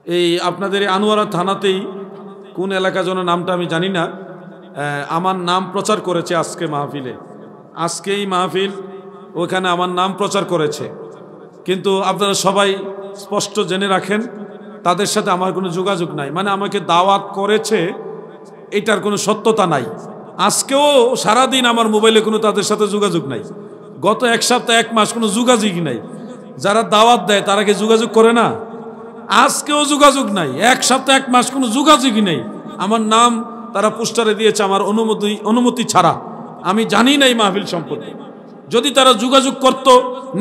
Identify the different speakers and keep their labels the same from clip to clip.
Speaker 1: এই আপনাদের আনোয়ারা থানাতেই কোন এলাকা যেন নামটা আমি জানি না, আমার নাম প্রচার করেছে আজকে মাহফিলে। আজকেই মাহফিল, ওখানে আমার নাম প্রচার করেছে। কিন্তু আপনারা সবাই স্পষ্ট জেনে রাখেন, তাদের সাথে আমার কোনো যোগাযোগ নাই। মানে আমাকে দাওয়াত করেছে, এটার কোনো সত্যতা নাই। আজকেও সারাদিন আমার মোবাইলে কোনো তাদের সাথে যোগাযোগ নাই। গত এক সপ্তাহ এক মাস কোনো যোগাযোগই নাই। যারা দাওয়াত দেয় তারা কি যোগাযোগ করে না? আজকেও যোগাযোগ নাই। এক সপ্তাহ এক মাস কোনো যোগাযোগই নেই। আমার নাম তারা পোস্টারে দিয়েছে আমার অনুমতি ছাড়া। আমি জানি না এই মাহফিল সম্পর্কে। যদি তারা যোগাযোগ করত,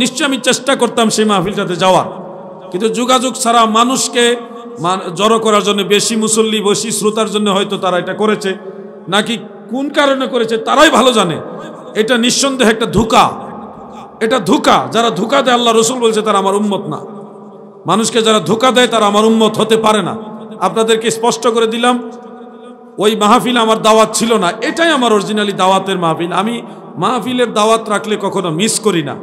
Speaker 1: নিশ্চয় আমি চেষ্টা করতাম সেই মাহফিলটাতে যাওয়ার। কিন্তু যোগাযোগ ছাড়া মানুষকে জড়ো করার জন্য, বেশি মুসল্লি বেশি শ্রোতার জন্য হয়তো তারা এটা করেছে, নাকি কোন কারণে করেছে তারাই ভালো জানে। এটা নিঃসন্দেহে একটা ধোঁকা। এটা ধোঁকা। যারা ধোঁকা দেয়, আল্লাহ রসুল বলছে তারা আমার উম্মত না। মানুষকে যারা ধোঁকা দেয় তারা আমার উম্মত হতে পারে না। আপনাদেরকে স্পষ্ট করে দিলাম, ওই মাহফিল আমার দাওয়াত ছিল না। এটাই আমার অরিজিনালি দাওয়াতের মাহফিল। আমি মাহফিলের দাওয়াত রাখলে কখনো মিস করি না।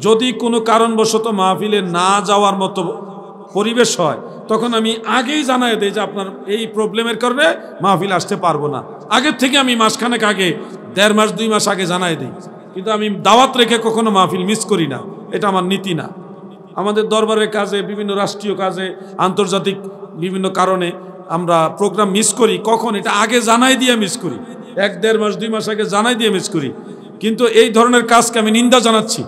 Speaker 1: যদি কোনো কারণবশত মাহফিলে না যাওয়ার মতো পরিবেশ হয়, তখন আমি আগেই জানাই দেই যে আপনার এই প্রবলেমের কারণে মাহফিল আসতে পারবো না। আগের থেকে আমি মাসখানেক আগে, 1.5 মাস 2 মাস আগে জানাই দিই। কিন্তু আমি দাওয়াত রেখে কখনো মাহফিল মিস করি না। এটা আমার নীতি না। আমাদের দরবারের কাজে, বিভিন্ন রাষ্ট্রীয় কাজে, আন্তর্জাতিক বিভিন্ন কারণে আমরা প্রোগ্রাম মিস করি। কখন? এটা আগে জানাই দিয়ে মিস করি। 1-1.5 মাস 2 মাস আগে জানাই দিয়ে মিস করি। কিন্তু এই ধরনের কাজকে আমি নিন্দা জানাচ্ছি।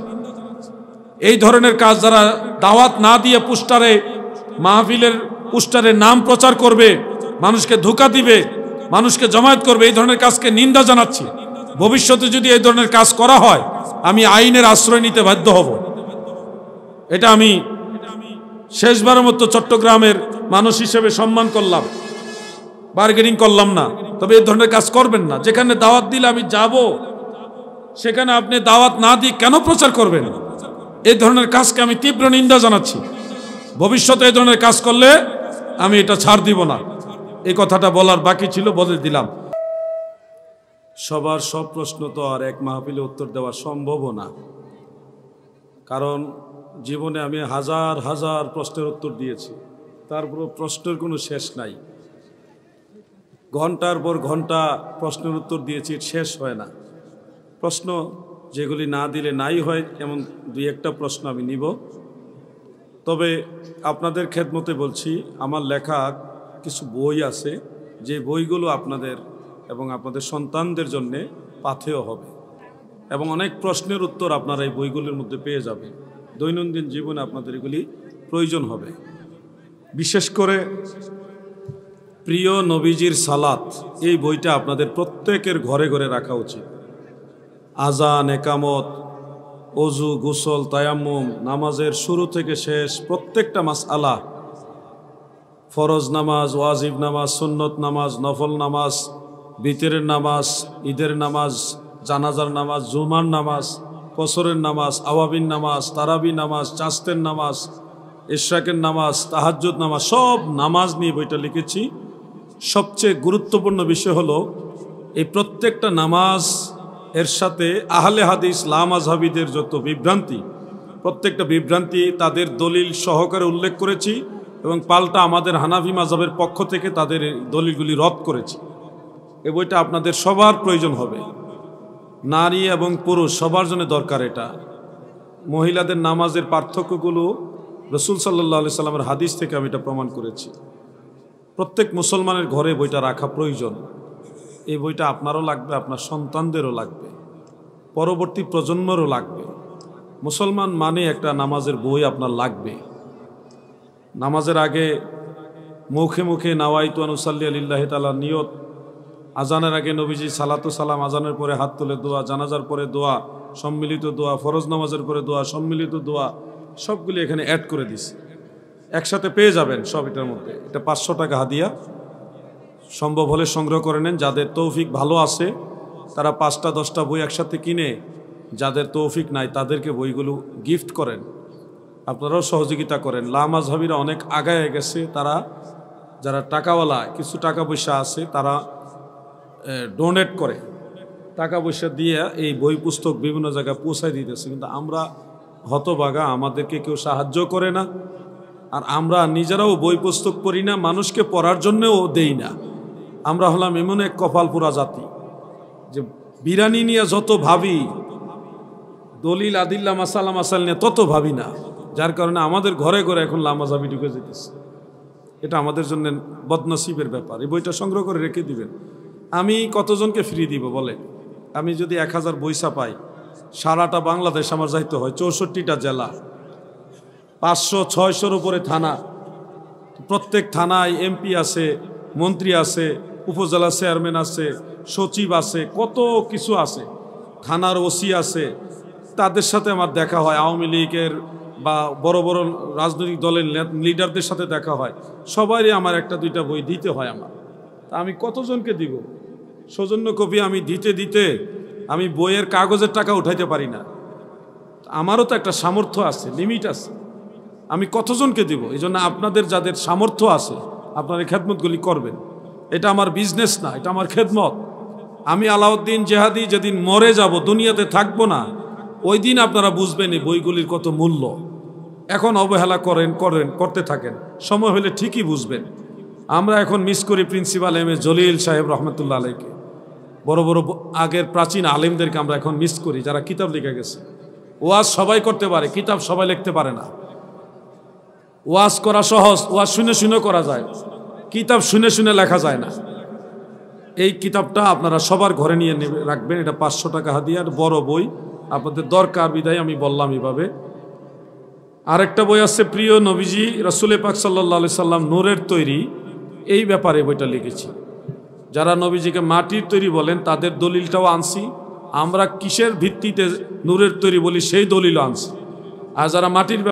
Speaker 1: এই ধরনের কাজ যারা দাওয়াত না দিয়ে পোস্টারে, মাহফিলের পোস্টারে নাম প্রচার করবে, মানুষকে ধোঁকা দিবে, মানুষকে জমায়েত করবে, এই ধরনের কাজকে নিন্দা জানাচ্ছি। ভবিষ্যতে যদি এই ধরনের কাজ করা হয়, আমি আইনের আশ্রয় নিতে বাধ্য হব। এটা আমি শেষবারের মতো চট্টগ্রামের মানুষ হিসেবে সম্মান করলাম, বার্গেনিং করলাম না। তবে এই ধরনের কাজ করবেন না। যেখানে দাওয়াত দিলে আমি যাব, সেখানে আপনি দাওয়াত না দিয়ে কেন প্রচার করবেন? এই ধরনের কাজকে আমি তীব্র নিন্দা জানাচ্ছি। ভবিষ্যতে এই ধরনের কাজ করলে আমি এটা ছাড় দিব না। এই কথাটা বলার বাকি ছিল, বলে দিলাম। সবার সব প্রশ্ন তো আর এক মাহফিলে উত্তর দেওয়া সম্ভবও না। কারণ জীবনে আমি হাজার হাজার প্রশ্নের উত্তর দিয়েছি, তারপর প্রশ্নের কোনো শেষ নাই। ঘন্টার পর ঘন্টা প্রশ্নের উত্তর দিয়েছি, শেষ হয় না। প্রশ্ন যেগুলি না দিলে নাই হয়, এমন 2-1টা প্রশ্ন আমি নিব। তবে আপনাদের খেদমতে বলছি, আমার লেখা কিছু বই আছে, যে বইগুলো আপনাদের এবং আপনাদের সন্তানদের জন্যে পাথেয় হবে, এবং অনেক প্রশ্নের উত্তর আপনারা এই বইগুলোর মধ্যে পেয়ে যাবেন। দৈনন্দিন জীবনে আপনাদের এগুলি প্রয়োজন হবে। বিশেষ করে প্রিয় নবীজির সালাত, এই বইটা আপনাদের প্রত্যেকের ঘরে ঘরে রাখা উচিত। আজান, একামত, অজু, গোসল, তায়াম্মুম, নামাজের শুরু থেকে শেষ প্রত্যেকটা মাসআলা, ফরজ নামাজ, ওয়াজিব নামাজ, সুন্নত নামাজ, নফল নামাজ, বিতরের নামাজ, ঈদের নামাজ, জানাজার নামাজ, জুমার নামাজ, কসরের নামাজ, আওয়াবিন নামাজ, তারাবি নামাজ, চাস্তের নামাজ, ইশরাকের নামাজ, তাহাজ্জুদ নামাজ, সব নামাজ নিয়ে বইটা লিখেছি। সবচেয়ে গুরুত্বপূর্ণ বিষয় হলো, এই প্রত্যেকটা নামাজ এর সাথে আহলে হাদিস লামাযহাবীদের যত বিভ্রান্তি, প্রত্যেকটা বিভ্রান্তি তাদের দলিল সহকারে উল্লেখ করেছি, এবং পাল্টা আমাদের হানাফি মাযহাবের পক্ষ থেকে তাদের দলিলগুলি রদ করেছি। এই বইটা আপনাদের সবার প্রয়োজন হবে। নারী এবং পুরুষ সবার জন্য দরকার এটা। মহিলাদের নামাজের পার্থক্যগুলো রাসূল সাল্লাল্লাহু আলাইহি সাল্লামের হাদিস থেকে আমি এটা প্রমাণ করেছি। প্রত্যেক মুসলমানের ঘরে বইটা রাখা প্রয়োজন। এই বইটা আপনারও লাগবে, আপনার সন্তানদেরও লাগবে, পরবর্তী প্রজন্মেরও লাগবে। মুসলমান মানে একটা নামাজের বই আপনার লাগবে। নামাজের আগে মুখে মুখে নাওয়াইতু আন উসাল্লি লিল্লাহি তাআলা নিয়ত, আজানের আগে নবীজি সালাতু সালাম, আজানের পরে হাত তুলে দোয়া, জানাজার পরে দোয়া, সম্মিলিত দোয়া, ফরজ নামাজের পরে দোয়া, সম্মিলিত দোয়া, সবগুলি এখানে অ্যাড করে দিছি। একসাথে পেয়ে যাবেন সব এটার মধ্যে। এটা 500 টাকা হাদিয়া। সম্ভব হলে সংগ্রহ করে নেন। যাদের তৌফিক ভালো আছে তারা 5টা 10টা বই একসাথে কিনে, যাদের তৌফিক নাই তাদেরকে বইগুলো গিফট করেন। আপনারাও সহযোগিতা করেন। লামাযহাবীরা অনেক আগায় গেছে। তারা যারা টাকাওয়ালা, কিছু টাকা পয়সা আছে, তারা ডোনেট করে, টাকা পয়সা দিয়ে এই বই পুস্তক বিভিন্ন জায়গায় পৌঁছায় দিতেছে। কিন্তু আমরা হতভাগা, আমাদেরকে কেউ সাহায্য করে না। আর আমরা নিজেরাও বই পুস্তক পড়ি না, মানুষকে পড়ার জন্যও দেই না। আমরা হলাম এমন এক কপালপুরা জাতি যে বিরানি নিয়ে যত ভাবি, দলিল আদিল্লা মাসালা মাসাল নিয়ে তত ভাবি না, যার কারণে আমাদের ঘরে ঘরে এখন লামাজাবি ঢুকে যেতেছে। এটা আমাদের জন্য বদনসিবের ব্যাপার। এই বইটা সংগ্রহ করে রেখে দিবেন। আমি কতজনকে ফ্রি দিব বলে? আমি যদি 1000 বই ছাপাই, সারাটা বাংলাদেশ আমার যাইতে হয়, 64টা জেলা, 500-600-র উপরে থানা। প্রত্যেক থানায় এমপি আছে, মন্ত্রী আছে, উপজেলা চেয়ারম্যান আছে, সচিব আছে, কত কিছু আছে, থানার ওসি আছে। তাদের সাথে আমার দেখা হয়, আওয়ামী লীগের বা বড় বড় রাজনৈতিক দলের লিডারদের সাথে দেখা হয়। সবারই আমার 1-2টা বই দিতে হয় আমার। তা আমি কতজনকে দিব? সৌজন্য কপি আমি দিতে দিতে আমি বইয়ের কাগজের টাকা উঠাইতে পারি না। আমারও তো একটা সামর্থ্য আছে, লিমিট আছে। আমি কতজনকে দিব? এই জন্য আপনাদের যাদের সামর্থ্য আছে আপনারা এই খেদমতগুলি করবেন। এটা আমার বিজনেস না, এটা আমার খেদমত। আমি আলাউদ্দিন জেহাদি যেদিন মরে যাব, দুনিয়াতে থাকবো না, ওই দিন আপনারা বুঝবেন এই বইগুলির কত মূল্য। এখন অবহেলা করতে থাকেন, সময় হলে ঠিকই বুঝবেন। আমরা এখন মিস করি প্রিন্সিপাল এম এ জলিল সাহেব রহমতুল্লাহ আলাইকে, বড় বড় আগের প্রাচীন আলেমদেরকে আমরা এখন মিস করি, যারা কিতাব লিখে গেছে। ওয়াজ সবাই করতে পারে, কিতাব সবাই লিখতে পারে না। ওয়াজ করা সহজ, ওয়াজ শুনে শুনে করা যায়, কিতাব শুনে শুনে লেখা যায় না। এই কিতাবটা আপনারা সবার ঘরে নিয়ে রাখবেন। এটা 500 টাকা হাদিয়ার বড় বই, আপনাদের দরকার বিদায় আমি বললাম এইভাবে। আরেকটা বই আছে, প্রিয় নবীজি রাসূল পাক সাল্লাল্লাহু আলাইহি সাল্লাম নূরের তৈরি, এই ব্যাপারে বইটা লিখেছি। যারা নবীজিকে মাটির তৈরি বলেন তাদের দলিলটাও আনছি। আমরা কিসের ভিত্তিতে নূরের তৈরি বলি সেই দলিলও আনছি। আর যারা মাটির